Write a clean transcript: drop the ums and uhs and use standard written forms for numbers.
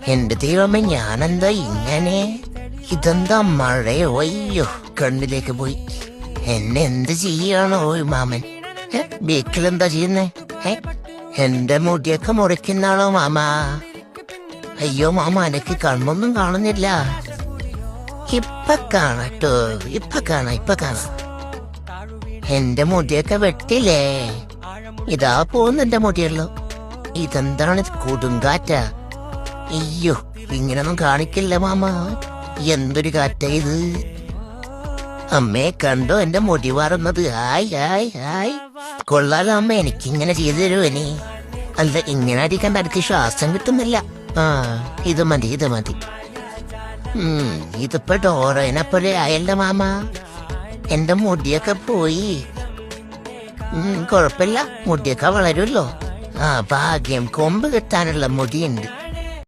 എന്റെ ദൈവമേ, ഞാനെന്താ ഇങ്ങനെ? ഇതെന്താ മഴയോ? അയ്യോ, കണ്ണിലേക്ക് പോയി. എന്നെ എന്ത് ചെയ്യാണോ മാമൻ? ബേക്കിലെന്താ ചെയ്യുന്നേ? എന്റെ മുടിയൊക്കെ മുറിക്കുന്നാണോ മാമ? അയ്യോ മാമ, എനിക്ക് കണ്ണൊന്നും കാണുന്നില്ല. ഇപ്പൊ കാണട്ടോ, ഇപ്പൊ കാണാം. എന്റെ മുടിയൊക്കെ വെട്ടില്ലേ? ഇതാ പോകുന്നെന്റെ മുടിയുള്ളൂ. ഇതെന്താണ്, കൊടുങ്കാറ്റാ? അയ്യോ, ഇങ്ങനൊന്നും കാണിക്കില്ല മാമ. എന്തൊരു കാറ്റാ ഇത്? അമ്മേ, കണ്ടോ എന്റെ മുടി വാറുന്നത്? ഹായ്. കൊള്ളാലോ അമ്മ, എനിക്കിങ്ങനെ ചെയ്തു തരൂ ഇനി. അല്ല, ഇങ്ങനെ അടിക്കണ്ട, എനിക്ക് ശ്വാസം കിട്ടുന്നില്ല. ഇത് മതി. ഇതിപ്പോ ഡോറേനെ പോലെ ആയല്ല മാമ. എന്റെ മുടിയൊക്കെ പോയി. കുഴപ്പമില്ല, മുടിയൊക്കെ വളരുമല്ലോ. ഭാഗ്യം, കൊമ്പ് കിട്ടാനുള്ള മുടിയുണ്ട്.